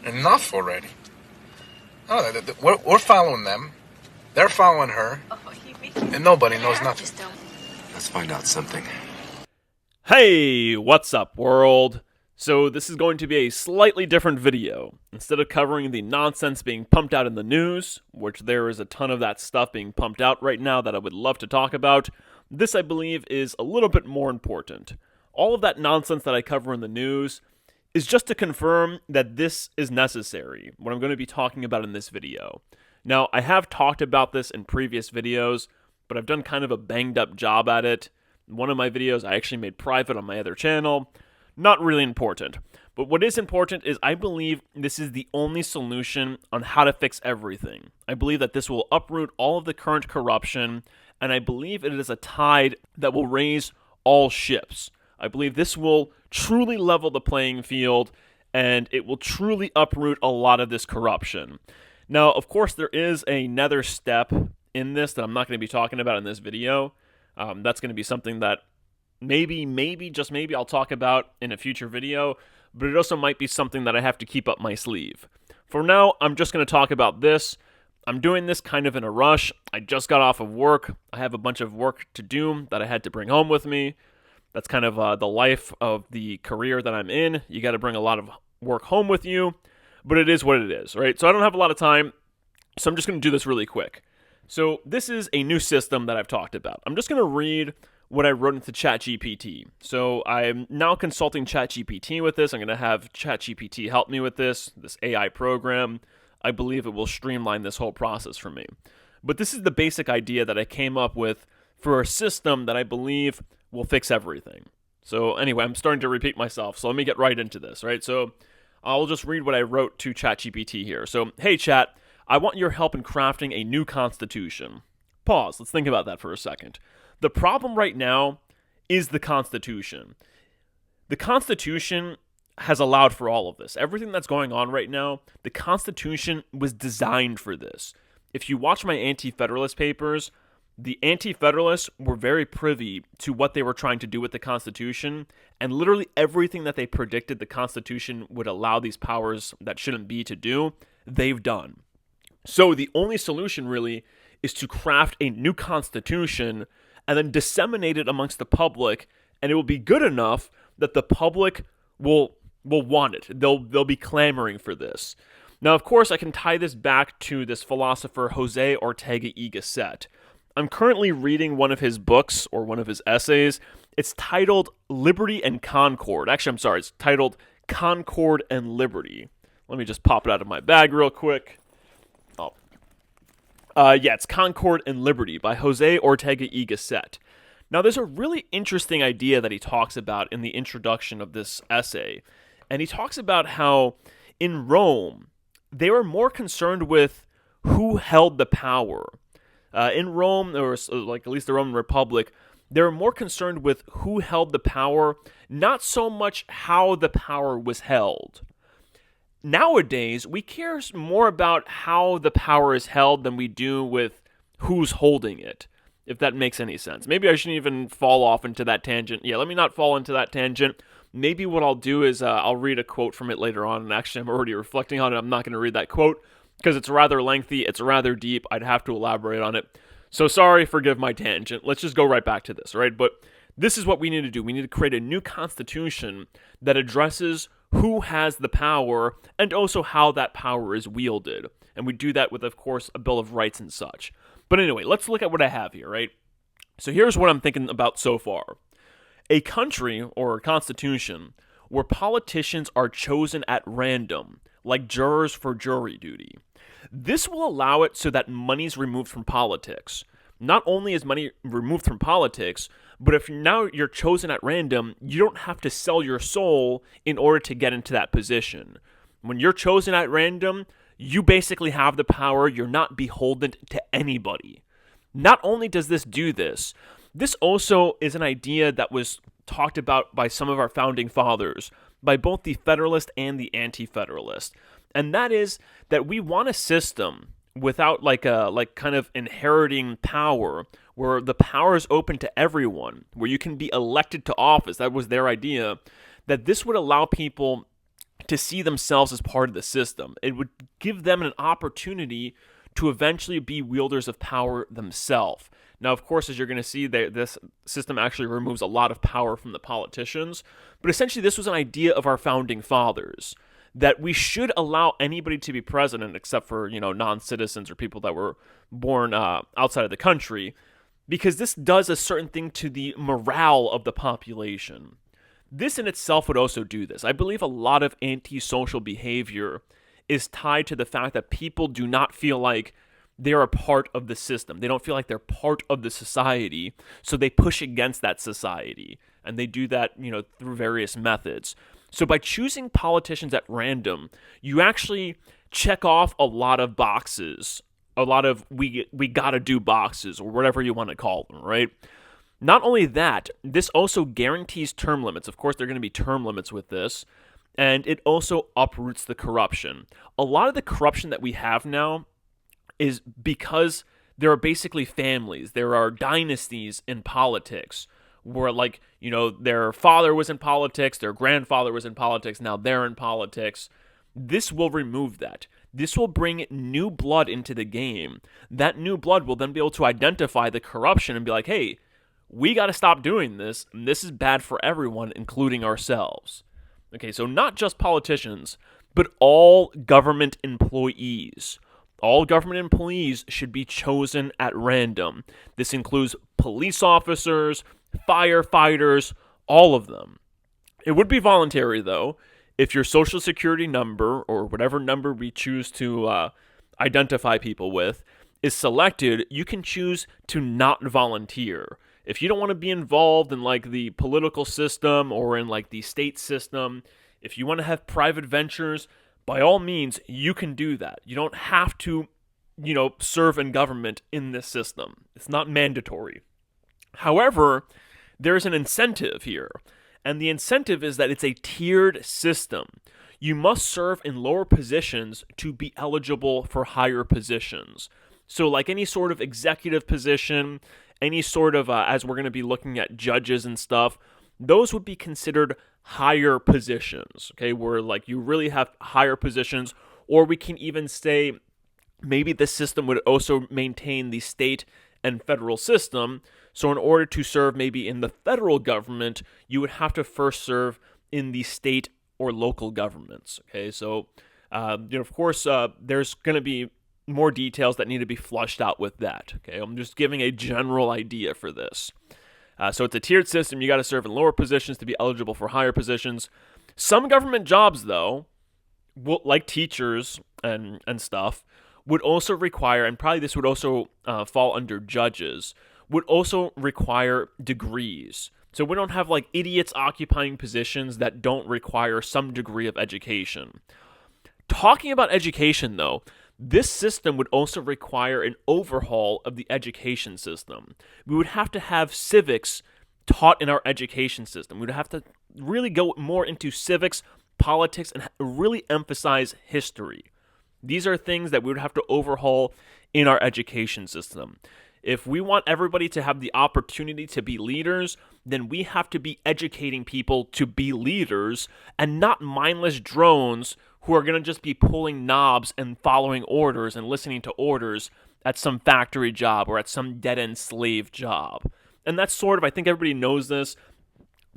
Enough already. Oh, we're following them. They're following her. And nobody knows nothing. Let's find out something. Hey, what's up, world? So this is going to be a slightly different video. Instead of covering the nonsense being pumped out in the news, which there is a ton of that stuff being pumped out right now that I would love to talk about, this, I believe, is a little bit more important. All of that nonsense that I cover in the news is just to confirm that this is necessary, what I'm going to be talking about in this video. Now, I have talked about this in previous videos, but I've done kind of a banged up job at it. One of my videos I actually made private on my other channel. Not really important. But what is important is I believe this is the only solution on how to fix everything. I believe that this will uproot all of the current corruption, and I believe it is a tide that will raise all ships. I believe this will truly level the playing field, and it will truly uproot a lot of this corruption. Now, of course, there is another step in this that I'm not going to be talking about in this video. That's going to be something that maybe, just maybe I'll talk about in a future video, but it also might be something that I have to keep up my sleeve. For now, I'm just going to talk about this. I'm doing this kind of in a rush. I just got off of work. I have a bunch of work to do that I had to bring home with me. That's kind of the life of the career that I'm in. You got to bring a lot of work home with you, but it is what it is, right? So I don't have a lot of time, so I'm just going to do this really quick. So this is a new system that I've talked about. I'm just going to read what I wrote into ChatGPT. So I'm now consulting ChatGPT with this. I'm going to have ChatGPT help me with this AI program. I believe it will streamline this whole process for me. But this is the basic idea that I came up with for a system that I believe will fix everything. So anyway, I'm starting to repeat myself, so let me get right into this, right? So I'll just read what I wrote to ChatGPT here. So, hey Chat, I want your help in crafting a new constitution. Pause, let's think about that for a second. The problem right now is the Constitution. The Constitution has allowed for all of this. Everything that's going on right now, the Constitution was designed for this. If you watch my anti-federalist papers, the anti-federalists were very privy to what they were trying to do with the Constitution, and literally everything that they predicted the Constitution would allow these powers that shouldn't be to do, they've done. So the only solution really is to craft a new Constitution and then disseminate it amongst the public, and it will be good enough that the public will want it. They'll be clamoring for this. Now, of course, I can tie this back to this philosopher Jose Ortega y Gasset. I'm currently reading one of his books, or one of his essays. It's titled Liberty and Concord. Actually, I'm sorry, it's titled Concord and Liberty. Let me just pop it out of my bag real quick. It's Concord and Liberty by Jose Ortega y Gasset. Now, there's a really interesting idea that he talks about in the introduction of this essay. And he talks about how in Rome, they were more concerned with who held the power. In Rome, or like at least the Roman Republic, they were more concerned with who held the power, not so much how the power was held. Nowadays, we care more about how the power is held than we do with who's holding it, if that makes any sense. Maybe I shouldn't even fall off into that tangent. Yeah, let me not fall into that tangent. Maybe what I'll do is I'll read a quote from it later on, and actually I'm already reflecting on it. I'm not going to read that quote because it's rather lengthy, it's rather deep. I'd have to elaborate on it. So sorry, forgive my tangent. Let's just go right back to this, right? But this is what we need to do. We need to create a new constitution that addresses who has the power, and also how that power is wielded. And we do that with, of course, a Bill of Rights and such. But anyway, let's look at what I have here, right? So here's what I'm thinking about so far. A country, or a constitution, where politicians are chosen at random, like jurors for jury duty. This will allow it so that money's removed from politics. Not only is money removed from politics, but if now you're chosen at random, you don't have to sell your soul in order to get into that position. When you're chosen at random, you basically have the power. You're not beholden to anybody. Not only does this do this, this also is an idea that was talked about by some of our founding fathers, by both the Federalist and the Anti-Federalist. And that is that we want a system without like kind of inheriting power, where the power is open to everyone, where you can be elected to office. That was their idea, that this would allow people to see themselves as part of the system. It would give them an opportunity to eventually be wielders of power themselves. Now, of course, as you're going to see, this system actually removes a lot of power from the politicians, but essentially this was an idea of our founding fathers, that we should allow anybody to be president except for, non-citizens or people that were born outside of the country, because this does a certain thing to the morale of the population. This in itself would also do this. I believe a lot of antisocial behavior is tied to the fact that people do not feel like they're a part of the system. They don't feel like they're part of the society, so they push against that society. And they do that, through various methods. So by choosing politicians at random, you actually check off a lot of boxes, a lot of we gotta do boxes, or whatever you want to call them, right? Not only that, this also guarantees term limits. Of course, there are going to be term limits with this. And it also uproots the corruption. A lot of the corruption that we have now is because there are basically families. There are dynasties in politics where, their father was in politics, their grandfather was in politics, now they're in politics. This will remove that. This will bring new blood into the game. That new blood will then be able to identify the corruption and be like, hey, we got to stop doing this, and this is bad for everyone, including ourselves. Okay, so not just politicians, but all government employees. All government employees should be chosen at random. This includes police officers, firefighters, all of them. It would be voluntary, though. If your social security number, or whatever number we choose to identify people with, is selected, you can choose to not volunteer. If you don't want to be involved in the political system or in the state system, if you want to have private ventures, by all means, you can do that. You don't have to, serve in government in this system. It's not mandatory. However, there's an incentive here, and the incentive is that it's a tiered system. You must serve in lower positions to be eligible for higher positions. So like any sort of executive position, any sort of, as we're going to be looking at judges and stuff, those would be considered higher positions, okay, where you really have higher positions, or we can even say maybe the system would also maintain the state and federal system. So in order to serve maybe in the federal government, you would have to first serve in the state or local governments, okay? So, of course, there's going to be more details that need to be flushed out with that, okay? I'm just giving a general idea for this. So it's a tiered system. You got to serve in lower positions to be eligible for higher positions. Some government jobs, though, like teachers and stuff, would also require, and probably this would also fall under judges, would also require degrees. So we don't have idiots occupying positions that don't require some degree of education. Talking about education, though, this system would also require an overhaul of the education system. We would have to have civics taught in our education system. We would have to really go more into civics, politics, and really emphasize history. These are things that we would have to overhaul in our education system. If we want everybody to have the opportunity to be leaders, then we have to be educating people to be leaders and not mindless drones who are going to just be pulling knobs and following orders and listening to orders at some factory job or at some dead-end slave job. And that's sort of, I think everybody knows this,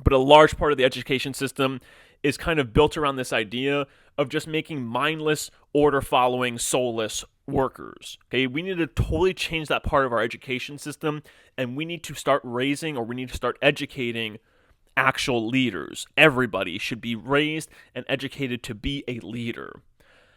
but a large part of the education system is kind of built around this idea of just making mindless, order-following, soulless workers. Okay, we need to totally change that part of our education system, and we need to start raising, or we need to start educating actual leaders. Everybody should be raised and educated to be a leader.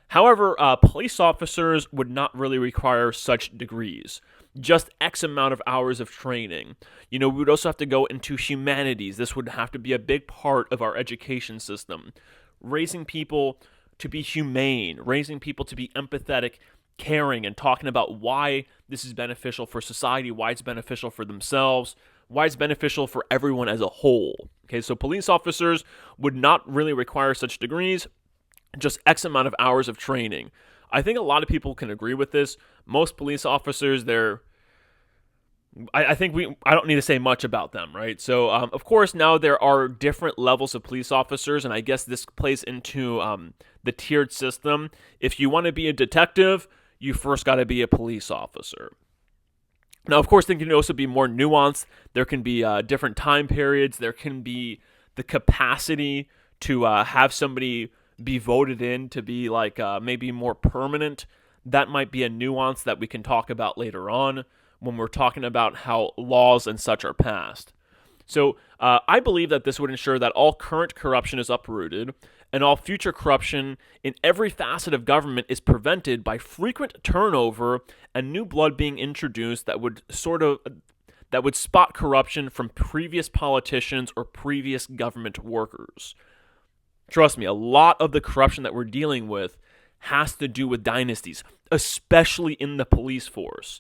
However, police officers would not really require such degrees, just X amount of hours of training. We would also have to go into humanities. This would have to be a big part of our education system. Raising people to be humane, raising people to be empathetic, caring, and talking about why this is beneficial for society, why it's beneficial for themselves, why it's beneficial for everyone as a whole. Okay, so police officers would not really require such degrees, just X amount of hours of training. I think a lot of people can agree with this. Most police officers, they're I think I don't need to say much about them, right? So, of course, now there are different levels of police officers, and I guess this plays into the tiered system. If you want to be a detective, you first got to be a police officer. Now, of course, there can also be more nuanced. There can be different time periods. There can be the capacity to have somebody be voted in to be like maybe more permanent. That might be a nuance that we can talk about later on when we're talking about how laws and such are passed. So I believe that this would ensure that all current corruption is uprooted and all future corruption in every facet of government is prevented by frequent turnover and new blood being introduced that would spot corruption from previous politicians or previous government workers. Trust me, a lot of the corruption that we're dealing with has to do with dynasties, especially in the police force.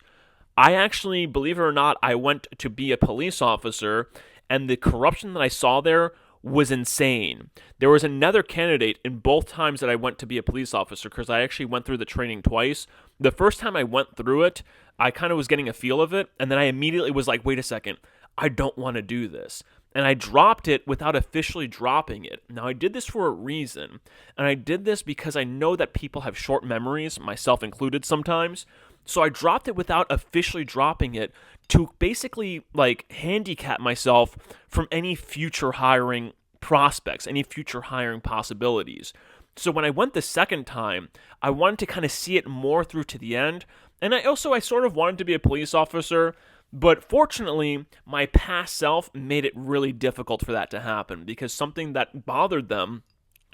I actually, believe it or not, I went to be a police officer, and the corruption that I saw there was insane. There was another candidate in both times that I went to be a police officer, because I actually went through the training twice. The first time I went through it, I kind of was getting a feel of it, and then I immediately was like, wait a second, I don't want to do this. And I dropped it without officially dropping it. Now, I did this for a reason, and I did this because I know that people have short memories, myself included sometimes. So I dropped it without officially dropping it to basically like handicap myself from any future hiring prospects, any future hiring possibilities. So when I went the second time, I wanted to kind of see it more through to the end. And I sort of wanted to be a police officer, but fortunately, my past self made it really difficult for that to happen because something that bothered them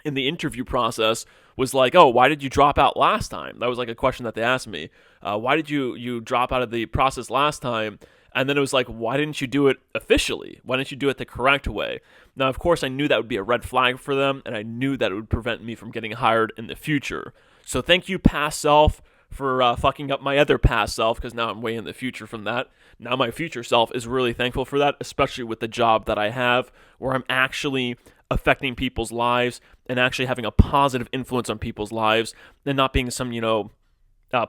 in the interview process was like, oh, why did you drop out last time? That was like a question that they asked me. Why did you drop out of the process last time? And then it was like, why didn't you do it officially? Why didn't you do it the correct way? Now, of course, I knew that would be a red flag for them, and I knew that it would prevent me from getting hired in the future. So thank you, past self, for fucking up my other past self, because now I'm way in the future from that. Now my future self is really thankful for that, especially with the job that I have, where I'm actually affecting people's lives and actually having a positive influence on people's lives and not being some,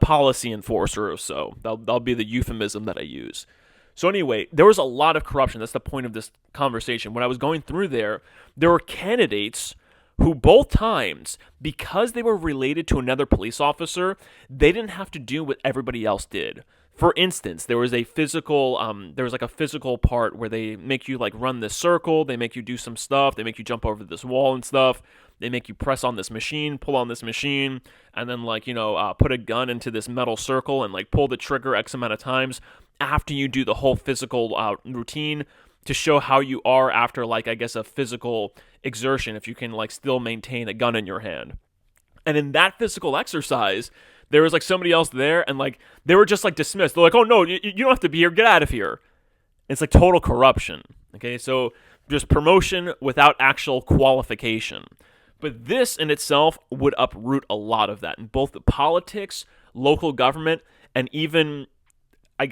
policy enforcer or so. That'll be the euphemism that I use. So anyway, there was a lot of corruption. That's the point of this conversation. When I was going through there were candidates who both times, because they were related to another police officer, they didn't have to do what everybody else did. For instance, there was a physical part where they make you like run this circle, they make you do some stuff, they make you jump over this wall and stuff, they make you press on this machine, pull on this machine, and then put a gun into this metal circle and like pull the trigger X amount of times after you do the whole physical routine to show how you are after a physical exertion, if you can still maintain a gun in your hand. And in that physical exercise, there was somebody else there, and they were just dismissed. They're like, "Oh no, you don't have to be here. Get out of here." It's total corruption. Okay, so just promotion without actual qualification. But this in itself would uproot a lot of that in both the politics, local government, and even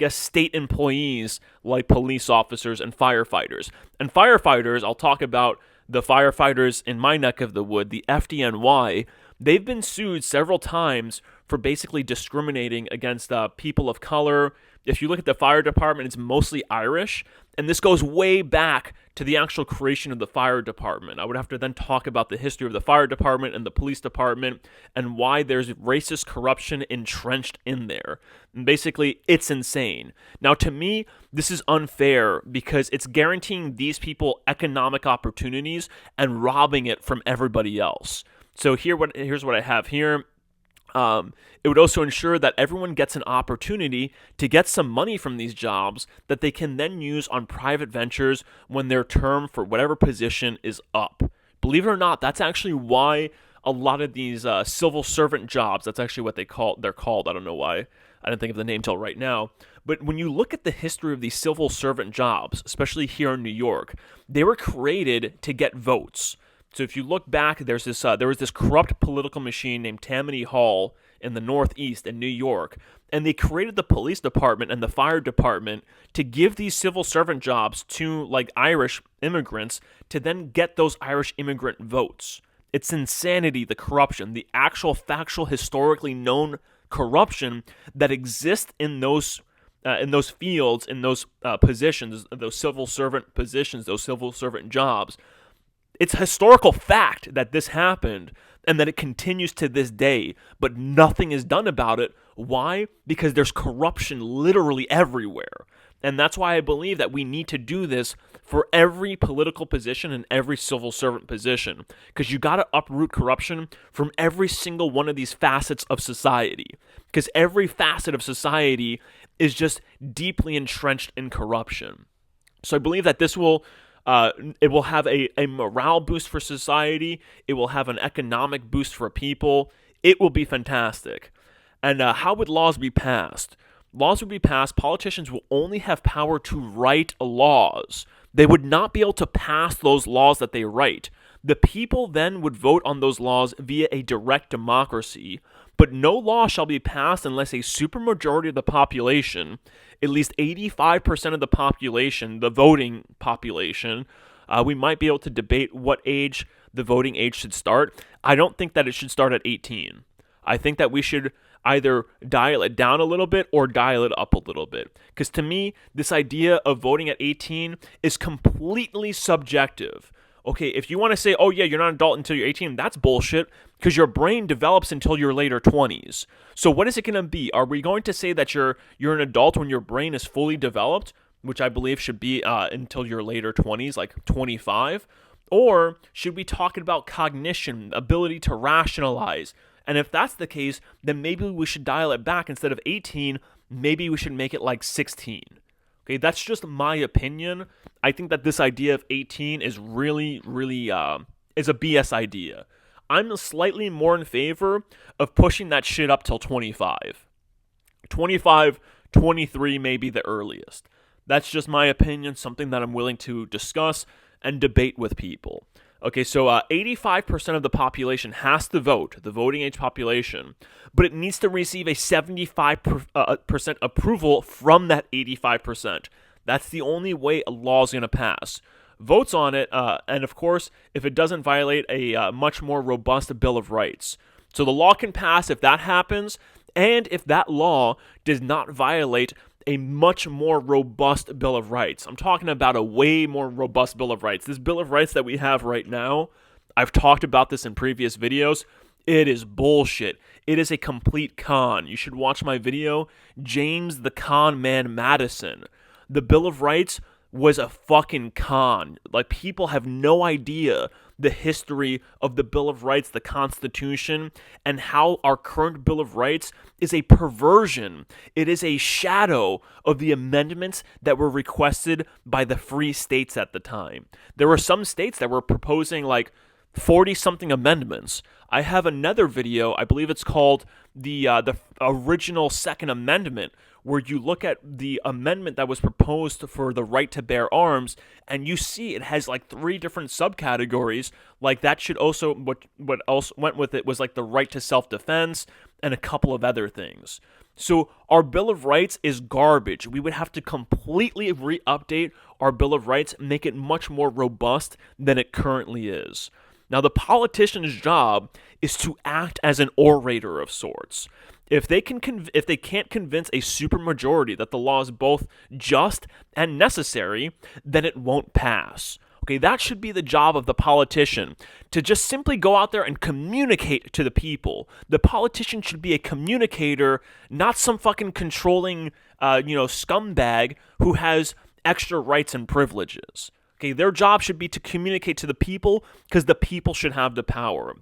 state employees like police officers and firefighters. And firefighters, I'll talk about the firefighters in my neck of the wood, the FDNY. They've been sued several times for basically discriminating against people of color. If you look at the fire department, it's mostly Irish, and this goes way back to the actual creation of the fire department. I would have to then talk about the history of the fire department and the police department and why there's racist corruption entrenched in there. And basically, it's insane. Now, to me, this is unfair because it's guaranteeing these people economic opportunities and robbing it from everybody else. So here's what I have here. It would also ensure that everyone gets an opportunity to get some money from these jobs that they can then use on private ventures when their term for whatever position is up. Believe it or not, that's actually why a lot of these civil servant jobs, that's actually what they're called. I don't know why. I didn't think of the name till right now. But when you look at the history of these civil servant jobs, especially here in New York, they were created to get votes. So if you look back, there was this corrupt political machine named Tammany Hall in the Northeast in New York, and they created the police department and the fire department to give these civil servant jobs to Irish immigrants to then get those Irish immigrant votes. It's insanity, the corruption, the actual factual historically known corruption that exists in those in those fields, in those positions, those civil servant positions, those civil servant jobs. It's historical fact that this happened and that it continues to this day, but nothing is done about it. Why? Because there's corruption literally everywhere. And that's why I believe that we need to do this for every political position and every civil servant position, because you got to uproot corruption from every single one of these facets of society, because every facet of society is just deeply entrenched in corruption. So I believe that this will it will have a morale boost for society. It will have an economic boost for people. It will be fantastic. And how would laws be passed? Laws would be passed. Politicians will only have power to write laws. They would not be able to pass those laws that they write. The people then would vote on those laws via a direct democracy, but no law shall be passed unless a supermajority of the population, at least 85% of the population, the voting population, we might be able to debate what age the voting age should start. I don't think that it should start at 18. I think that we should either dial it down a little bit or dial it up a little bit. Because to me, this idea of voting at 18 is completely subjective. Okay, if you want to say, oh yeah, you're not an adult until you're 18, that's bullshit, because your brain develops until your later 20s. So what is it going to be? Are we going to say that you're an adult when your brain is fully developed, which I believe should be until your later 20s, like 25? Or should we talk about cognition, ability to rationalize? And if that's the case, then maybe we should dial it back. Instead of 18, maybe we should make it like 16. Okay, that's just my opinion. I think that this idea of 18 is really is a BS idea. I'm slightly more in favor of pushing that shit up till 25. 25, 23 may be the earliest. That's just my opinion, something that I'm willing to discuss and debate with people. Okay, so 85% of the population has to vote, the voting age population, but it needs to receive a 75% approval from that 85%. That's the only way a law is going to pass. Votes on it, and of course, if it doesn't violate a much more robust Bill of Rights. So the law can pass if that happens, and if that law does not violate a much more robust Bill of Rights. I'm talking about a way more robust Bill of Rights. This Bill of Rights that we have right now, I've talked about this in previous videos, it is bullshit. It is a complete con. You should watch my video, James the Con Man Madison. The Bill of Rights was a fucking con. Like, people have no idea the history of the Bill of Rights, the Constitution, and how our current Bill of Rights is a perversion. It is a shadow of the amendments that were requested by the free states at the time. There were some states that were proposing like 40-something amendments. I have another video, I believe it's called the original Second Amendment, where you look at the amendment that was proposed for the right to bear arms, and you see it has like 3 different subcategories. Like, that should also, what else went with it was like the right to self-defense and a couple of other things. So our Bill of Rights is garbage. We would have to completely re-update our Bill of Rights, make it much more robust than it currently is. Now, the politician's job is to act as an orator of sorts. If they can't convince a supermajority that the law is both just and necessary, then it won't pass. Okay, that should be the job of the politician, to just simply go out there and communicate to the people. The politician should be a communicator, not some fucking controlling, scumbag who has extra rights and privileges. Okay, their job should be to communicate to the people, because the people should have the power.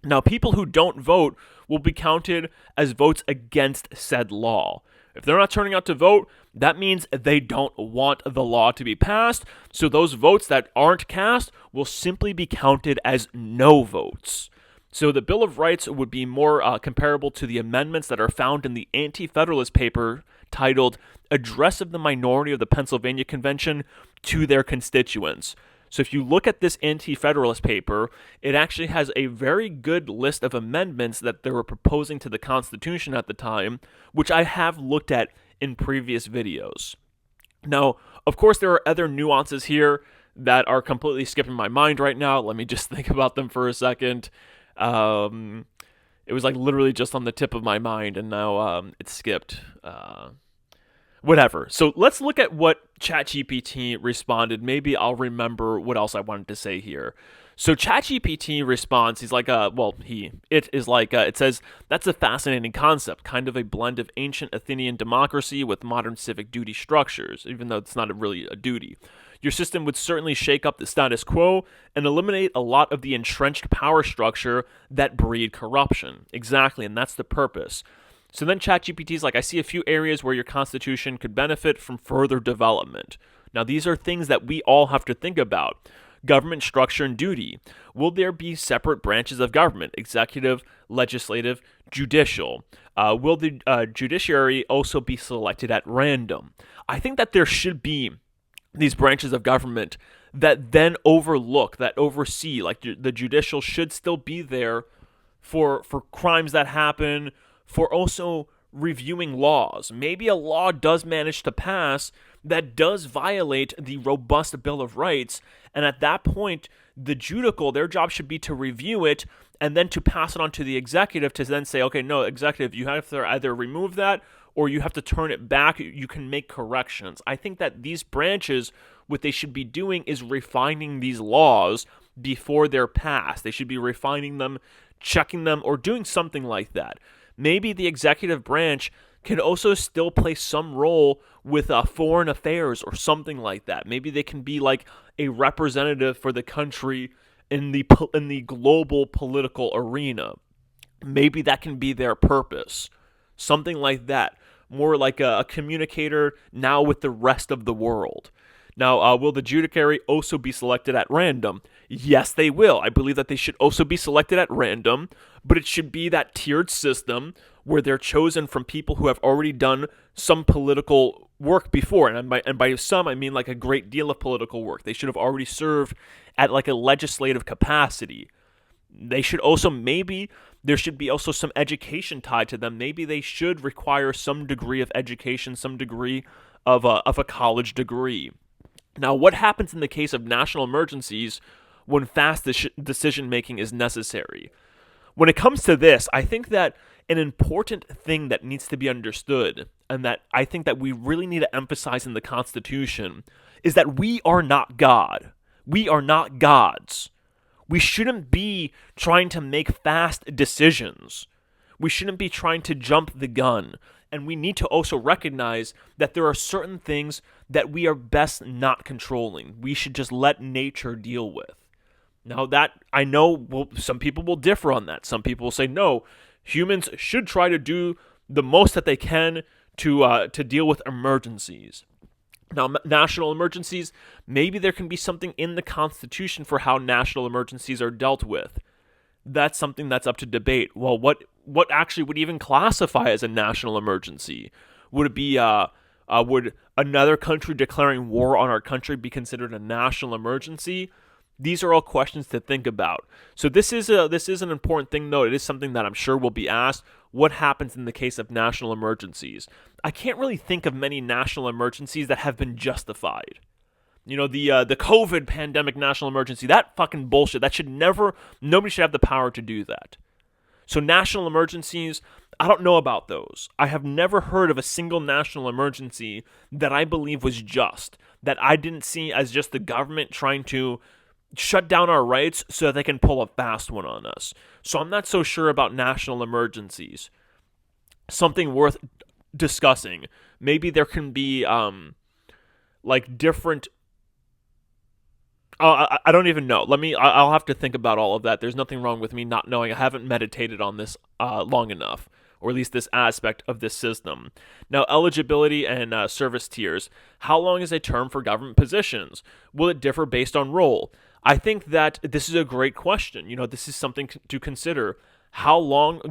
Now, people who don't vote will be counted as votes against said law. If they're not turning out to vote, that means they don't want the law to be passed, so those votes that aren't cast will simply be counted as no votes. So the Bill of Rights would be more comparable to the amendments that are found in the Anti-Federalist paper titled Address of the Minority of the Pennsylvania Convention to their Constituents. So if you look at this Anti-Federalist paper, it actually has a very good list of amendments that they were proposing to the Constitution at the time, which I have looked at in previous videos. Now, of course, there are other nuances here that are completely skipping my mind right now. Let me just think about them for a second. It was like literally just on the tip of my mind, and now it's skipped. Whatever. So let's look at what ChatGPT responded. Maybe I'll remember what else I wanted to say here. So ChatGPT responds, it says, that's a fascinating concept, kind of a blend of ancient Athenian democracy with modern civic duty structures, even though it's not really a duty. Your system would certainly shake up the status quo and eliminate a lot of the entrenched power structure that breed corruption. Exactly, and that's the purpose. So then ChatGPT is like, I see a few areas where your constitution could benefit from further development. Now, these are things that we all have to think about. Government structure and duty. Will there be separate branches of government, executive, legislative, judicial? Will the judiciary also be selected at random? I think that there should be these branches of government that then oversee, like the judicial should still be there for crimes that happen, for also reviewing laws. Maybe a law does manage to pass that does violate the robust Bill of Rights, and at that point, the judicial, their job should be to review it and then to pass it on to the executive to then say, okay, no, executive, you have to either remove that or you have to turn it back. You can make corrections. I think that these branches, what they should be doing is refining these laws before they're passed. They should be refining them, checking them, or doing something like that. Maybe the executive branch can also still play some role with foreign affairs or something like that. Maybe they can be like a representative for the country in the global political arena. Maybe that can be their purpose. Something like that. More like a communicator now with the rest of the world. Now, will the judiciary also be selected at random? Yes, they will. I believe that they should also be selected at random, but it should be that tiered system where they're chosen from people who have already done some political work before. And by some, I mean like a great deal of political work. They should have already served at like a legislative capacity. They should also, maybe there should be also some education tied to them. Maybe they should require some degree of education, some degree of a college degree. Now, what happens in the case of national emergencies when fast decision-making is necessary? When it comes to this, I think that an important thing that needs to be understood, and that I think that we really need to emphasize in the Constitution, is that we are not God. We are not gods. We shouldn't be trying to make fast decisions. We shouldn't be trying to jump the gun. And we need to also recognize that there are certain things that we are best not controlling. We should just let nature deal with. Now that, I know some people will differ on that. Some people will say, no, humans should try to do the most that they can to deal with emergencies. Now, national emergencies, maybe there can be something in the Constitution for how national emergencies are dealt with. That's something that's up to debate. Well, what actually would even classify as a national emergency? Would it be would another country declaring war on our country be considered a national emergency? These are all questions to think about. So this is an important thing, though. It is something that I'm sure will be asked. What happens in the case of national emergencies? I can't really think of many national emergencies that have been justified. You know, the COVID pandemic national emergency, that fucking bullshit, nobody should have the power to do that. So national emergencies, I don't know about those. I have never heard of a single national emergency that I believe was just, that I didn't see as just the government trying to shut down our rights so that they can pull a fast one on us. So I'm not so sure about national emergencies. Something worth discussing. Maybe there can be like different. I don't even know. I'll have to think about all of that. There's nothing wrong with me not knowing. I haven't meditated on this long enough, or at least this aspect of this system. Now, eligibility and service tiers. How long is a term for government positions? Will it differ based on role? I think that this is a great question. You know, this is something to consider. How long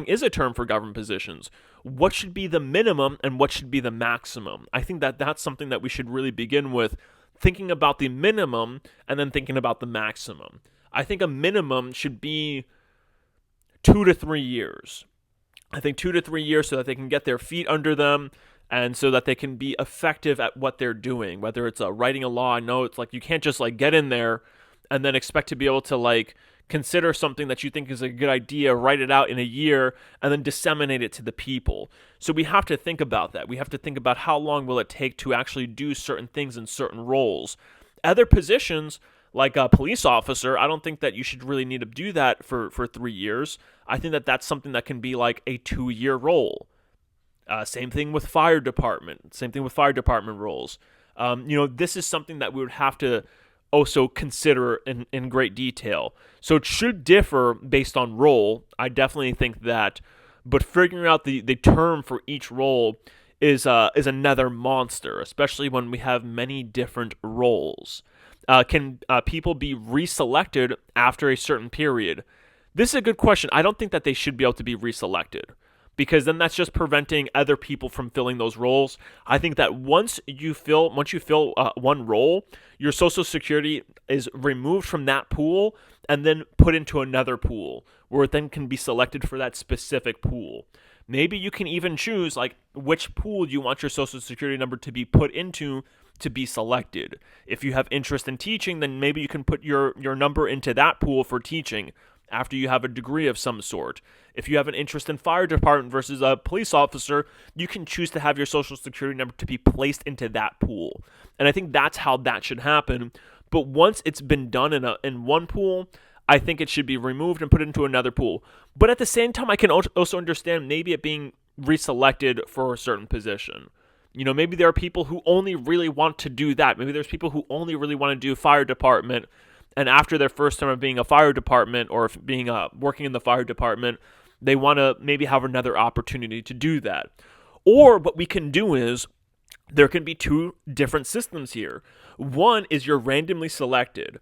is a term for government positions? What should be the minimum and what should be the maximum? I think that that's something that we should really begin with, thinking about the minimum and then thinking about the maximum. I think a minimum should be 2 to 3 years. I think 2 to 3 years so that they can get their feet under them and so that they can be effective at what they're doing. Whether it's writing a law, I know it's like you can't just like get in there and then expect to be able to like consider something that you think is a good idea, write it out in a year, and then disseminate it to the people. So we have to think about that. We have to think about how long will it take to actually do certain things in certain roles. Other positions, like a police officer, I don't think that you should really need to do that for 3 years. I think that that's something that can be like a 2-year role. Same thing with fire department. Same thing with fire department roles. This is something that we would have to also consider in great detail. So it should differ based on role. I definitely think that. But figuring out the term for each role is another monster, especially when we have many different roles. Can people be reselected after a certain period? This is a good question. I don't think that they should be able to be reselected, because then that's just preventing other people from filling those roles. I think that once you fill one role, your Social Security is removed from that pool and then put into another pool, where it then can be selected for that specific pool. Maybe you can even choose like which pool you want your Social Security number to be put into to be selected. If you have interest in teaching, then maybe you can put your number into that pool for teaching after you have a degree of some sort. If you have an interest in fire department versus a police officer, you can choose to have your Social Security number to be placed into that pool. And I think that's how that should happen. But once it's been done in one pool, I think it should be removed and put into another pool. But at the same time, I can also understand maybe it being reselected for a certain position. Maybe there are people who only really want to do that. Maybe there's people who only really want to do fire department, and after their first term of being a fire department or being working in the fire department, they want to maybe have another opportunity to do that. Or what we can do is, there can be two different systems here. One is you're randomly selected.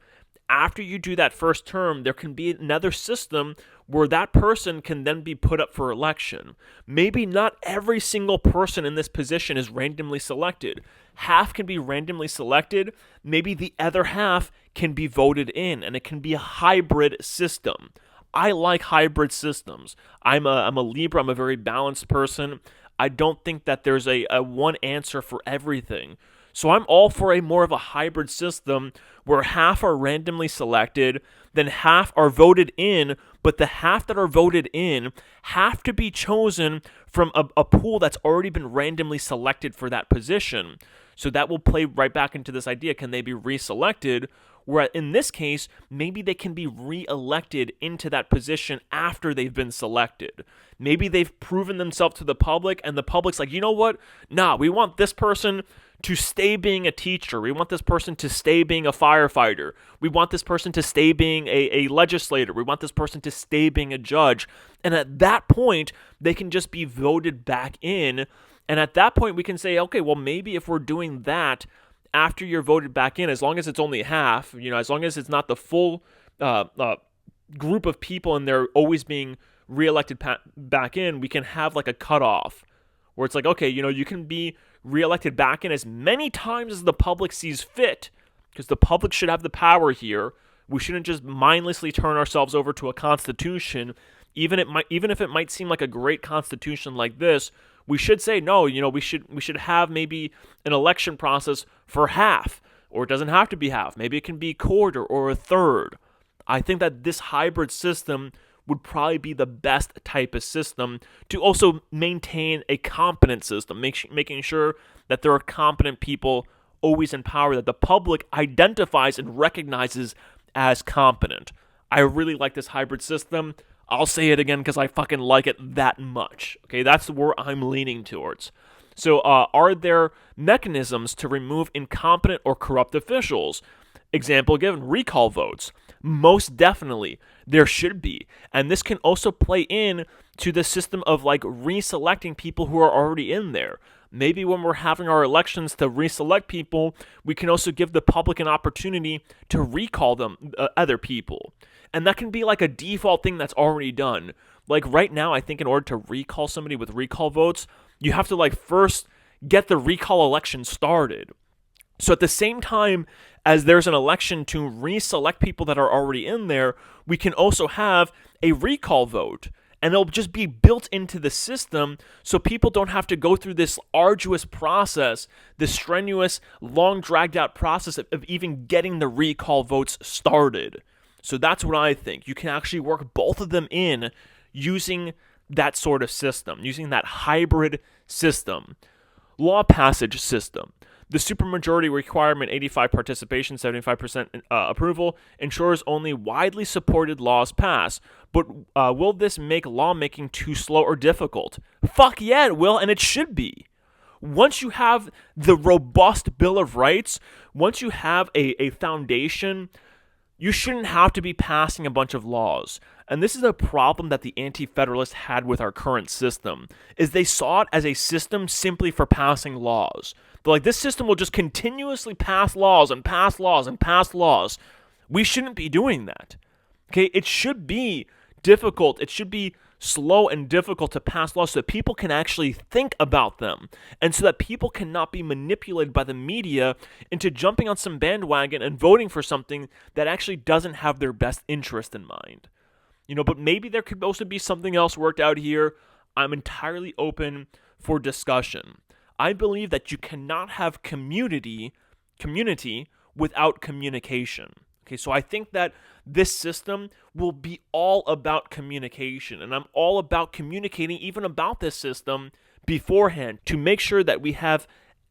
After you do that first term, there can be another system where that person can then be put up for election. Maybe not every single person in this position is randomly selected. Half can be randomly selected. Maybe the other half can be voted in, and it can be a hybrid system. I like hybrid systems. I'm a Libra. I'm a very balanced person. I don't think that there's a one answer for everything. So I'm all for a more of a hybrid system where half are randomly selected, then half are voted in, but the half that are voted in have to be chosen from a pool that's already been randomly selected for that position. So that will play right back into this idea, can they be reselected? Where in this case, maybe they can be re-elected into that position after they've been selected. Maybe they've proven themselves to the public, and the public's like, you know what? Nah, we want this person to stay being a teacher. We want this person to stay being a firefighter. We want this person to stay being a legislator. We want this person to stay being a judge. And at that point, they can just be voted back in. And at that point, we can say, okay, well, maybe if we're doing that after you're voted back in, as long as it's only half, as long as it's not the full group of people and they're always being reelected back in, we can have like a cutoff where it's like, okay, you can be reelected back in as many times as the public sees fit, because the public should have the power here. We shouldn't just mindlessly turn ourselves over to a constitution, even if it might seem like a great constitution like this. We should say no. We should have maybe an election process for half, or it doesn't have to be half. Maybe it can be a quarter or a third. I think that this hybrid system would probably be the best type of system to also maintain a competent system, making sure that there are competent people always in power that the public identifies and recognizes as competent. I really like this hybrid system. I'll say it again because I fucking like it that much. Okay, that's where I'm leaning towards. So are there mechanisms to remove incompetent or corrupt officials? Example given, recall votes. Most definitely, there should be. And this can also play in to the system of like reselecting people who are already in there. Maybe when we're having our elections to reselect people, we can also give the public an opportunity to recall them, other people. And that can be like a default thing that's already done. Like right now, I think in order to recall somebody with recall votes, you have to like first get the recall election started. So at the same time as there's an election to reselect people that are already in there, we can also have a recall vote. And it'll just be built into the system so people don't have to go through this arduous process, this strenuous, long dragged out process of even getting the recall votes started. So that's what I think. You can actually work both of them in using that sort of system, using that hybrid system. Law passage system. The supermajority requirement, 85 participation, 75% approval, ensures only widely supported laws pass. But will this make lawmaking too slow or difficult? Fuck yeah, it will, and it should be. Once you have the robust Bill of Rights, once you have a foundation, you shouldn't have to be passing a bunch of laws. And this is a problem that the anti-federalists had with our current system, is they saw it as a system simply for passing laws. They're like, this system will just continuously pass laws and pass laws and pass laws. We shouldn't be doing that. Okay, it should be difficult. It should be slow and difficult to pass laws so that people can actually think about them, and so that people cannot be manipulated by the media into jumping on some bandwagon and voting for something that actually doesn't have their best interest in mind. But maybe there could also be something else worked out here. I'm entirely open for discussion. I believe that you cannot have community without communication. Okay, so I think that this system will be all about communication, and I'm all about communicating even about this system beforehand to make sure that we have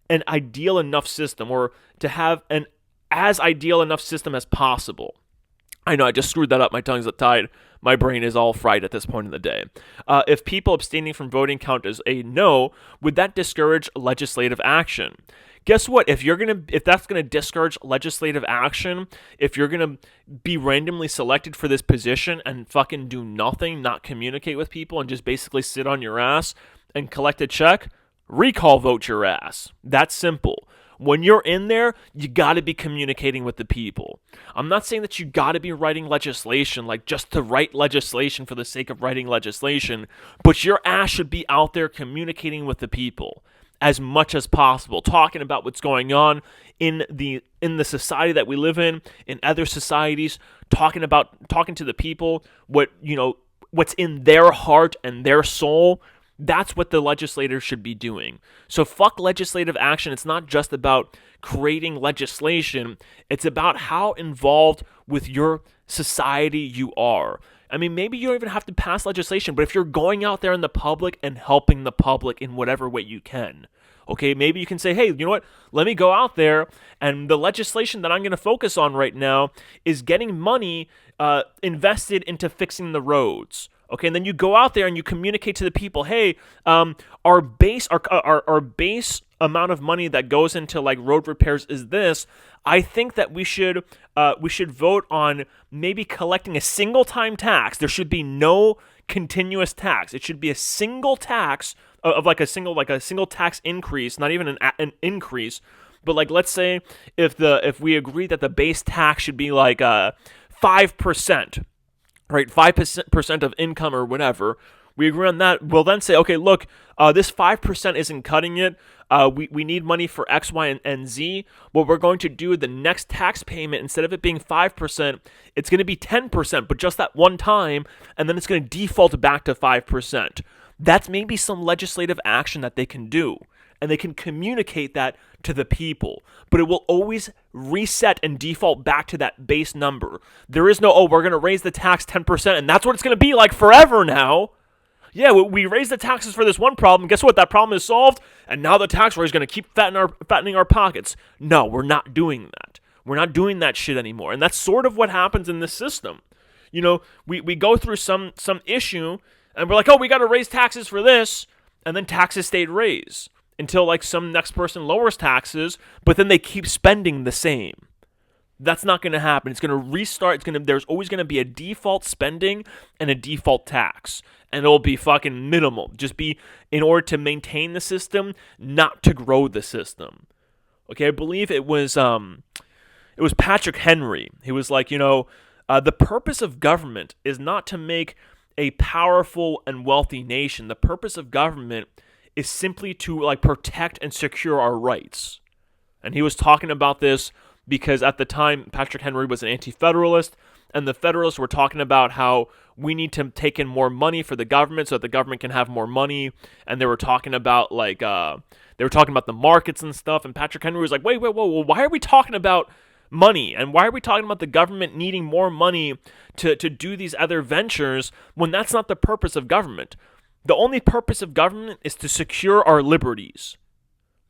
an ideal enough system, or to have an as ideal enough system as possible. I know I just screwed that up. My tongue's tied. My brain is all fried at this point in the day. If people abstaining from voting count as a no, would that discourage legislative action? Guess what? If that's gonna discourage legislative action, if you're gonna be randomly selected for this position and fucking do nothing, not communicate with people, and just basically sit on your ass and collect a check, recall vote your ass. That's simple. When you're in there, you got to be communicating with the people. I'm not saying that you got to be writing legislation, like just to write legislation for the sake of writing legislation, but your ass should be out there communicating with the people as much as possible, talking about what's going on in the society that we live in other societies, talking to the people, what's in their heart and their soul. That's what the legislators should be doing. So fuck legislative action. It's not just about creating legislation. It's about how involved with your society you are. I mean, maybe you don't even have to pass legislation, but if you're going out there in the public and helping the public in whatever way you can, okay, maybe you can say, hey, you know what? Let me go out there, and the legislation that I'm going to focus on right now is getting money invested into fixing the roads. Okay, and then you go out there and you communicate to the people, hey, our base amount of money that goes into like road repairs is this. I think that we should vote on maybe collecting a single time tax. There should be no continuous tax. It should be a single tax of like a single tax increase, not even an increase, but like let's say if we agree that the base tax should be like 5%. Right, 5% of income or whatever, we agree on that. We'll then say, okay, look, this 5% isn't cutting it. We need money for X, Y, and Z. What we're going to do, the next tax payment, instead of it being 5%, it's going to be 10%, but just that one time, and then it's going to default back to 5%. That's maybe some legislative action that they can do, and they can communicate that to the people, but it will always reset and default back to that base number. There is no, we're going to raise the tax 10%, and that's what it's going to be like forever now. Yeah, we raised the taxes for this one problem. Guess what? That problem is solved, and now the tax rate is going to keep fattening our pockets. No, we're not doing that. We're not doing that shit anymore, and that's sort of what happens in this system. We go through some issue, and we're like, we got to raise taxes for this, and then taxes stayed raised until like some next person lowers taxes, but then they keep spending the same. That's not going to happen. It's going to restart. There's always going to be a default spending and a default tax, and it'll be fucking minimal. Just be in order to maintain the system, not to grow the system. Okay, I believe it was Patrick Henry. He was like, the purpose of government is not to make a powerful and wealthy nation. The purpose of government is simply to like protect and secure our rights. And he was talking about this because at the time Patrick Henry was an anti-federalist, and the Federalists were talking about how we need to take in more money for the government so that the government can have more money. And they were talking about the markets and stuff. And Patrick Henry was like, wait, whoa, why are we talking about money. And why are we talking about the government needing more money to do these other ventures when that's not the purpose of government? The only purpose of government is to secure our liberties.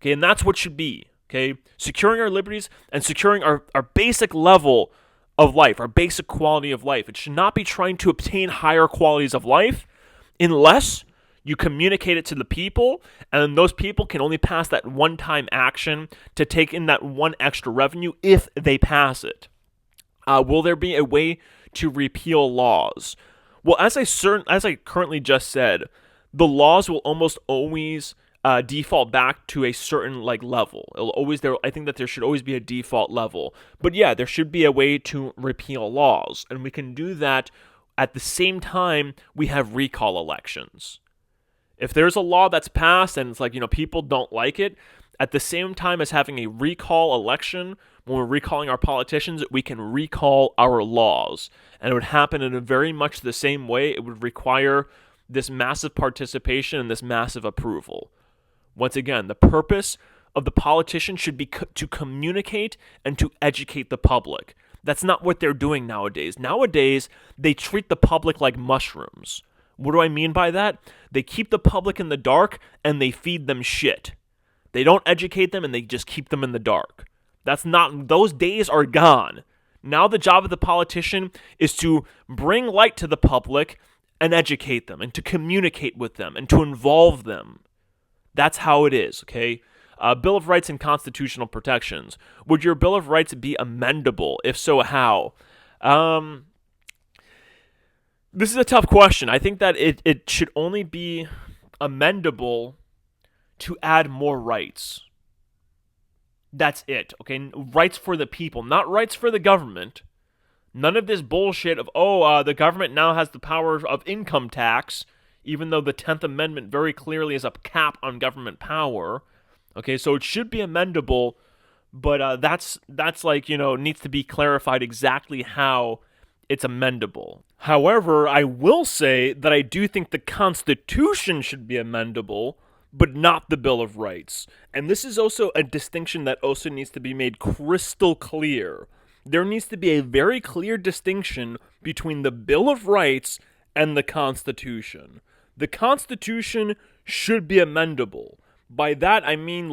Okay, and that's what should be. Okay, securing our liberties and securing our basic level of life, our basic quality of life. It should not be trying to obtain higher qualities of life unless you communicate it to the people, and those people can only pass that one-time action to take in that one extra revenue if they pass it. Will there be a way to repeal laws? Well, as I currently just said, the laws will almost always default back to a certain level. I think that there should always be a default level. But yeah, there should be a way to repeal laws, and we can do that at the same time we have recall elections. If there's a law that's passed and it's people don't like it, at the same time as having a recall election, when we're recalling our politicians, we can recall our laws. And it would happen in a very much the same way. It would require this massive participation and this massive approval. Once again, the purpose of the politician should be to communicate and to educate the public. That's not what they're doing nowadays. Nowadays, they treat the public like mushrooms. What do I mean by that? They keep the public in the dark and they feed them shit. They don't educate them and they just keep them in the dark. Those days are gone. Now the job of the politician is to bring light to the public and educate them and to communicate with them and to involve them. That's how it is, okay? Bill of Rights and constitutional protections. Would your Bill of Rights be amendable? If so, how? This is a tough question. I think that it should only be amendable to add more rights. That's it, okay? Rights for the people, not rights for the government. None of this bullshit of, the government now has the power of income tax, even though the 10th Amendment very clearly is a cap on government power. Okay, so it should be amendable, but that's needs to be clarified exactly how it's amendable. However, I will say that I do think the Constitution should be amendable, but not the Bill of Rights. And this is also a distinction that also needs to be made crystal clear. There needs to be a very clear distinction between the Bill of Rights and the Constitution. The Constitution should be amendable. By that, I mean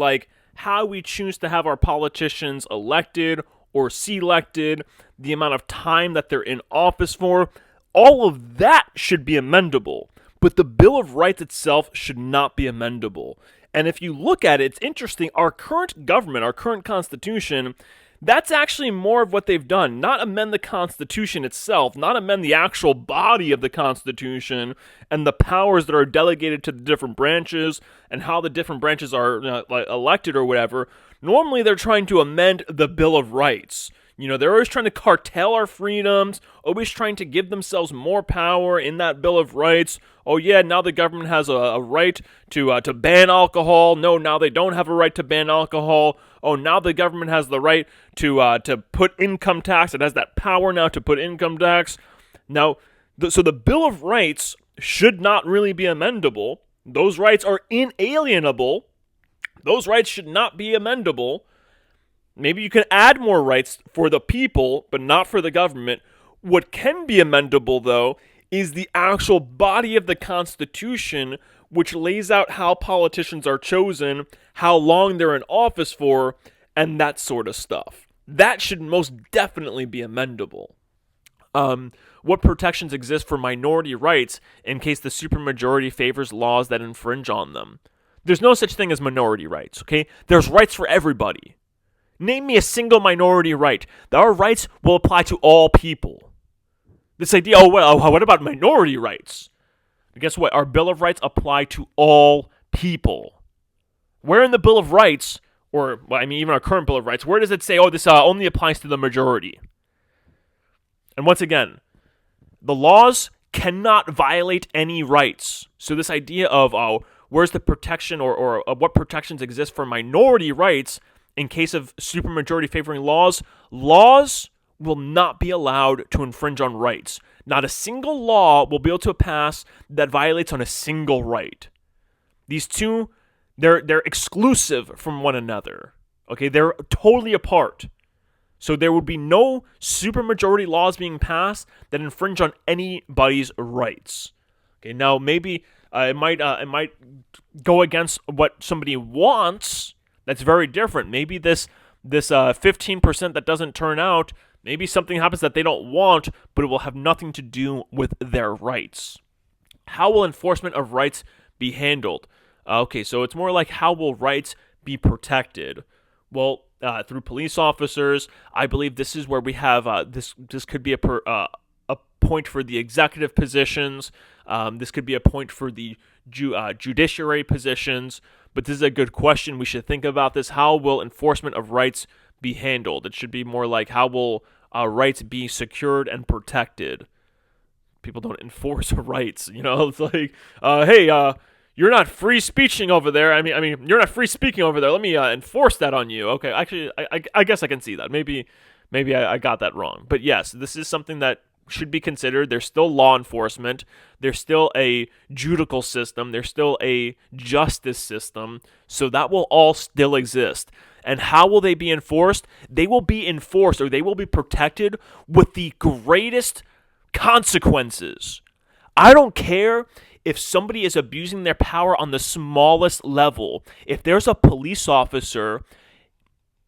how we choose to have our politicians elected or selected, the amount of time that they're in office for. All of that should be amendable. But the Bill of Rights itself should not be amendable. And if you look at it, it's interesting. Our current government, our current Constitution, that's actually more of what they've done. Not amend the Constitution itself, not amend the actual body of the Constitution and the powers that are delegated to the different branches and how the different branches are elected or whatever. Normally, they're trying to amend the Bill of Rights. They're always trying to cartel our freedoms, always trying to give themselves more power in that Bill of Rights. Oh yeah, now the government has a right to ban alcohol. No, now they don't have a right to ban alcohol. Oh, now the government has the right to put income tax. It has that power now to put income tax. Now, so the Bill of Rights should not really be amendable. Those rights are inalienable. Those rights should not be amendable. Maybe you can add more rights for the people, but not for the government. What can be amendable, though, is the actual body of the Constitution, which lays out how politicians are chosen, how long they're in office for, and that sort of stuff. That should most definitely be amendable. What protections exist for minority rights in case the supermajority favors laws that infringe on them? There's no such thing as minority rights, okay? There's rights for everybody. Name me a single minority right. Our rights will apply to all people. This idea, what about minority rights? And guess what? Our Bill of Rights apply to all people. Where in the Bill of Rights, even our current Bill of Rights, where does it say, this only applies to the majority? And once again, the laws cannot violate any rights. So this idea of, where's the protection or what protections exist for minority rights in case of supermajority favoring laws will not be allowed to infringe on rights. Not a single law will be able to pass that violates on a single right. These two, they're exclusive from one another. Okay, they're totally apart. So there would be no supermajority laws being passed that infringe on anybody's rights. Okay, now maybe it might go against what somebody wants. That's very different. Maybe this 15% that doesn't turn out, maybe something happens that they don't want, but it will have nothing to do with their rights. How will enforcement of rights be handled? Okay, so it's more like how will rights be protected? Well, through police officers. I believe this is where we have this could be a point for the executive positions. This could be a point for the judiciary positions. But this is a good question. We should think about this. How will enforcement of rights be handled? It should be more like how will rights be secured and protected? People don't enforce rights. It's like, hey, you're not free speeching over there. I mean, you're not free speaking over there. Let me enforce that on you. Okay, actually, I guess I can see that. Maybe I got that wrong. But yes, this is something that should be considered. There's still law enforcement. There's still a judicial system. There's still a justice system. So that will all still exist. And how will they be enforced? They will be enforced, or they will be protected with the greatest consequences. I don't care if somebody is abusing their power on the smallest level. If there's a police officer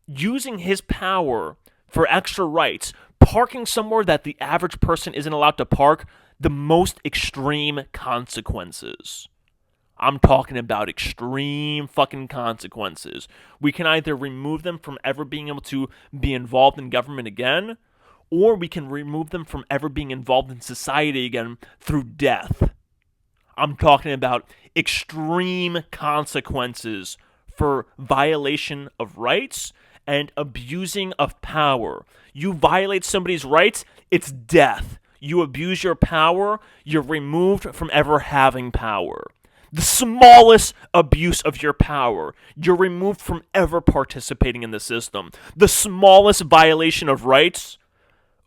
using his power for extra rights, parking somewhere that the average person isn't allowed to park, the most extreme consequences. I'm talking about extreme fucking consequences. We can either remove them from ever being able to be involved in government again, or we can remove them from ever being involved in society again through death. I'm talking about extreme consequences for violation of rights and abusing of power. You violate somebody's rights, it's death. You abuse your power, you're removed from ever having power. The smallest abuse of your power, you're removed from ever participating in the system. The smallest violation of rights,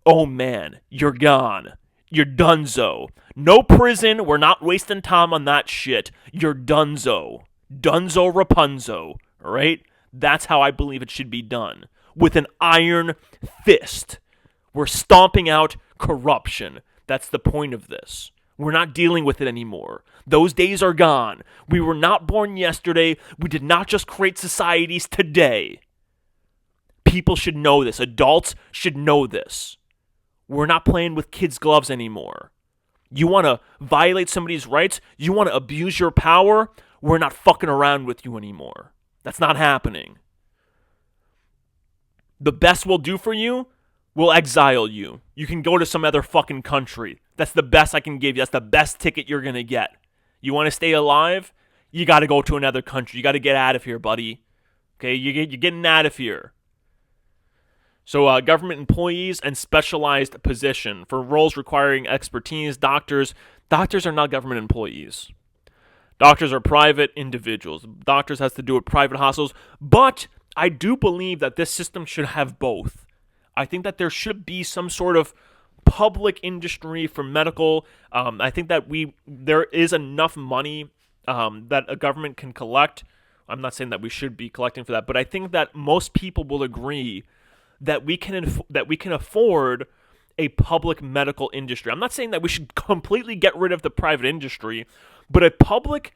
oh man, you're gone. You're donezo. No prison, we're not wasting time on that shit. You're donezo. Dunzo Rapunzo, alright? That's how I believe it should be done. With an iron fist. We're stomping out corruption. That's the point of this. We're not dealing with it anymore. Those days are gone. We were not born yesterday. We did not just create societies today. People should know this. Adults should know this. We're not playing with kids' gloves anymore. You want to violate somebody's rights? You want to abuse your power? We're not fucking around with you anymore. That's not happening. The best we'll do for you, we'll exile you. You can go to some other fucking country. That's the best I can give you. That's the best ticket you're going to get. You want to stay alive? You got to go to another country. You got to get out of here, buddy. Okay, you're getting out of here. So government employees and specialized position. For roles requiring expertise, doctors are not government employees. Doctors are private individuals. Doctors has to do with private hospitals. But I do believe that this system should have both. I think that there should be some sort of public industry for medical. I think that there is enough money that a government can collect. I'm not saying that we should be collecting for that, but I think that most people will agree that we can afford a public medical industry. I'm not saying that we should completely get rid of the private industry, but a public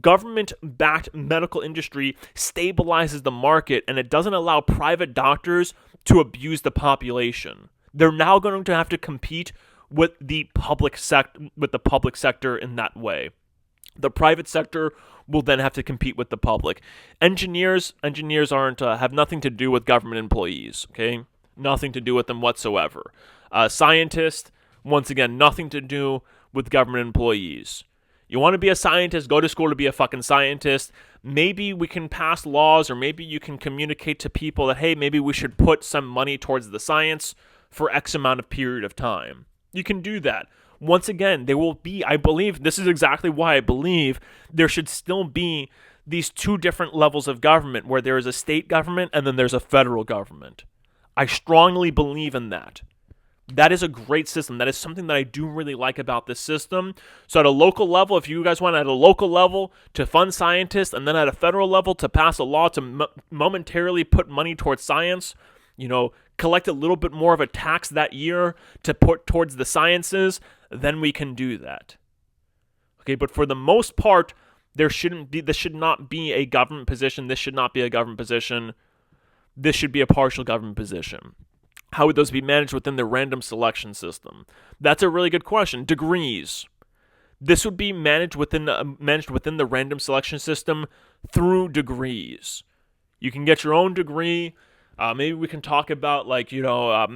government-backed medical industry stabilizes the market, and it doesn't allow private doctors to abuse the population. They're now going to have to compete with the public sector in that way. The private sector will then have to compete with the public. Engineers aren't have nothing to do with government employees. Okay, nothing to do with them whatsoever. Scientists, once again, nothing to do with government employees. You want to be a scientist, go to school to be a fucking scientist. Maybe we can pass laws, or maybe you can communicate to people that, hey, maybe we should put some money towards the science for X amount of period of time. You can do that. Once again, there will be, I believe, this is exactly why I believe there should still be these two different levels of government, where there is a state government and then there's a federal government. I strongly believe in that. That is a great system. That is something that I do really like about this system. So at a local level, if you guys want at a local level to fund scientists, and then at a federal level to pass a law to momentarily put money towards science, collect a little bit more of a tax that year to put towards the sciences, then we can do that. Okay, but for the most part, this should not be a government position. This should not be a government position. This should be a partial government position. How would those be managed within the random selection system? That's a really good question. Degrees. This would be managed within the random selection system through degrees. You can get your own degree. Maybe we can talk about,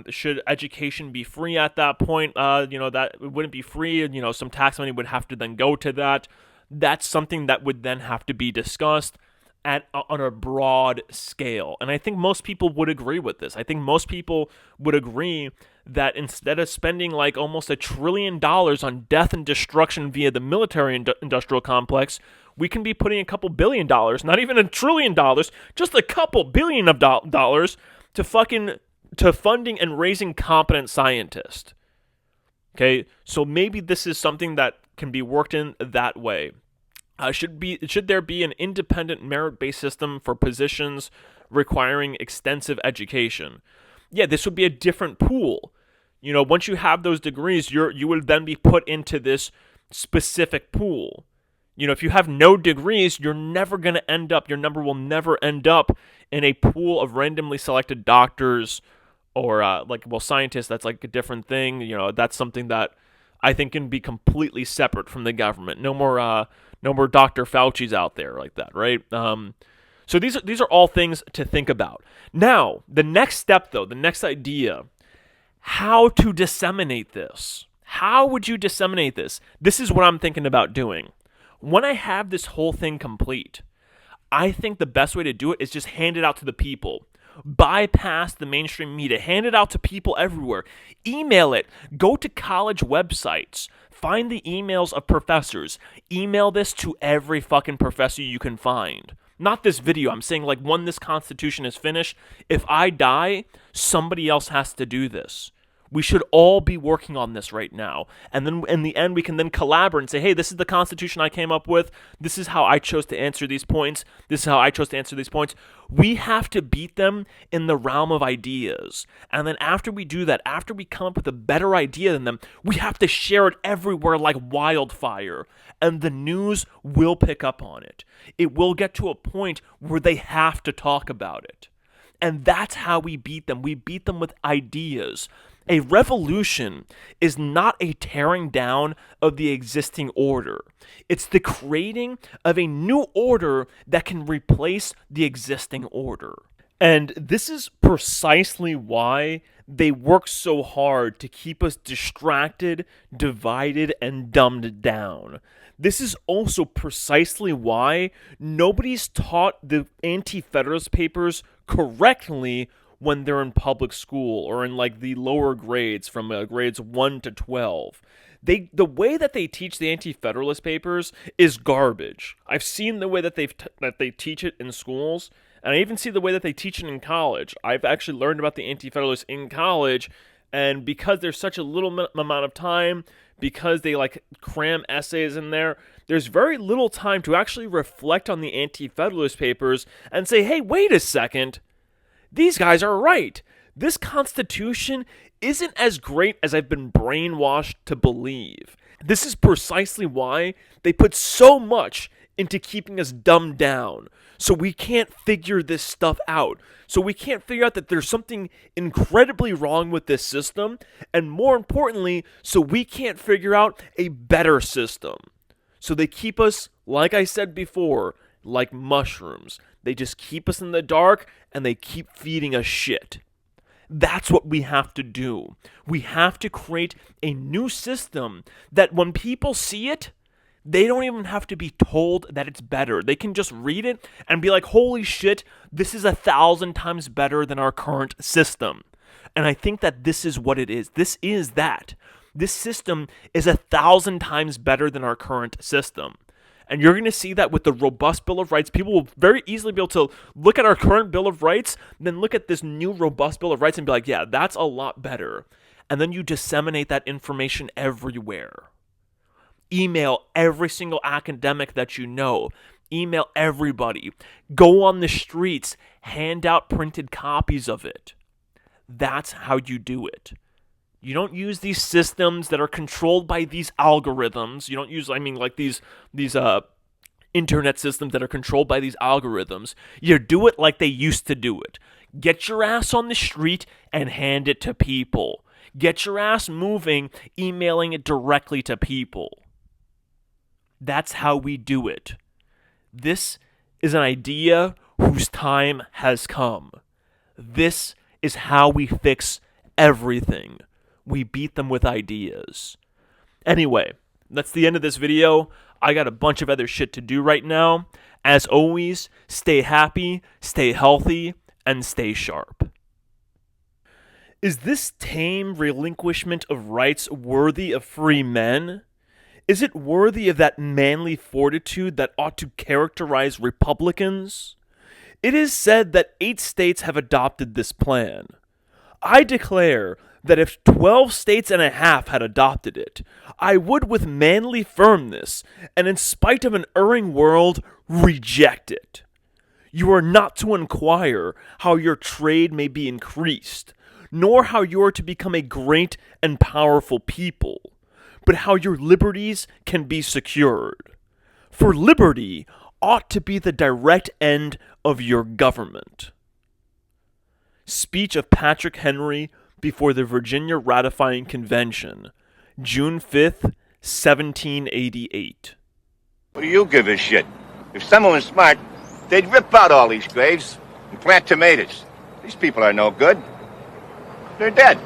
should education be free at that point? That it wouldn't be free. Some tax money would have to then go to that. That's something that would then have to be discussed on a broad scale. And I think most people would agree with this. I think most people would agree that instead of spending like almost $1 trillion on death and destruction via the military industrial complex, we can be putting a couple $1 billion, not even $1 trillion, just a couple billion of dollars to funding and raising competent scientists. Okay, so maybe this is something that can be worked in that way. Should there be an independent merit-based system for positions requiring extensive education? Yeah, this would be a different pool. Once you have those degrees, you will then be put into this specific pool. If you have no degrees, your number will never end up in a pool of randomly selected doctors or scientists. That's like a different thing. That's something that I think can be completely separate from the government. No more Dr. Fauci's out there like that, right? So these are all things to think about. Now, the next step, though, the next idea, how to disseminate this. How would you disseminate this? This is what I'm thinking about doing. When I have this whole thing complete, I think the best way to do it is just hand it out to the people. Bypass the mainstream media. Hand it out to people everywhere. Email it. Go to college websites. Find the emails of professors. Email this to every fucking professor you can find. Not this video. I'm saying when this Constitution is finished, if I die, somebody else has to do this. We should all be working on this right now. And then in the end, we can then collaborate and say, hey, this is the Constitution I came up with. This is how I chose to answer these points. This is how I chose to answer these points. We have to beat them in the realm of ideas. And then after we do that, after we come up with a better idea than them, we have to share it everywhere like wildfire. And the news will pick up on it. It will get to a point where they have to talk about it. And that's how we beat them. We beat them with ideas. A revolution is not a tearing down of the existing order. It's the creating of a new order that can replace the existing order. And this is precisely why they work so hard to keep us distracted, divided, and dumbed down. This is also precisely why nobody's taught the Anti-Federalist Papers correctly when they're in public school or in the lower grades from grades 1 to 12. The way that they teach the Anti-Federalist Papers is garbage. I've seen the way that they teach it in schools, and I even see the way that they teach it in college. I've actually learned about the Anti-Federalists in college, and because there's such a little amount of time, because they cram essays in there, there's very little time to actually reflect on the Anti-Federalist Papers and say, hey, wait a second. These guys are right. This Constitution isn't as great as I've been brainwashed to believe. This is precisely why they put so much into keeping us dumbed down. So we can't figure this stuff out. So we can't figure out that there's something incredibly wrong with this system. And more importantly, so we can't figure out a better system. So they keep us, like I said before, like mushrooms. They just keep us in the dark and they keep feeding us shit. That's what we have to do. We have to create a new system that when people see it, they don't even have to be told that it's better. They can just read it and be like, holy shit, this is 1,000 times better than our current system. And I think that this is what it is. This is that. This system is 1,000 times better than our current system. And you're going to see that with the robust Bill of Rights. People will very easily be able to look at our current Bill of Rights, then look at this new robust Bill of Rights and be like, yeah, that's a lot better. And then you disseminate that information everywhere. Email every single academic that you know. Email everybody. Go on the streets. Hand out printed copies of it. That's how you do it. You don't use these systems that are controlled by these algorithms. You don't use, these internet systems that are controlled by these algorithms. You do it like they used to do it. Get your ass on the street and hand it to people. Get your ass moving, emailing it directly to people. That's how we do it. This is an idea whose time has come. This is how we fix everything. We beat them with ideas. Anyway, that's the end of this video. I got a bunch of other shit to do right now. As always, stay happy, stay healthy, and stay sharp. Is this tame relinquishment of rights worthy of free men? Is it worthy of that manly fortitude that ought to characterize Republicans? It is said that 8 states have adopted this plan. I declare that if 12 states and a half had adopted it, I would with manly firmness, and in spite of an erring world, reject it. You are not to inquire how your trade may be increased, nor how you are to become a great and powerful people, but how your liberties can be secured. For liberty ought to be the direct end of your government. Speech of Patrick Henry before the Virginia Ratifying Convention, June 5th, 1788. What do you give a shit? If someone was smart, they'd rip out all these graves and plant tomatoes. These people are no good. They're dead.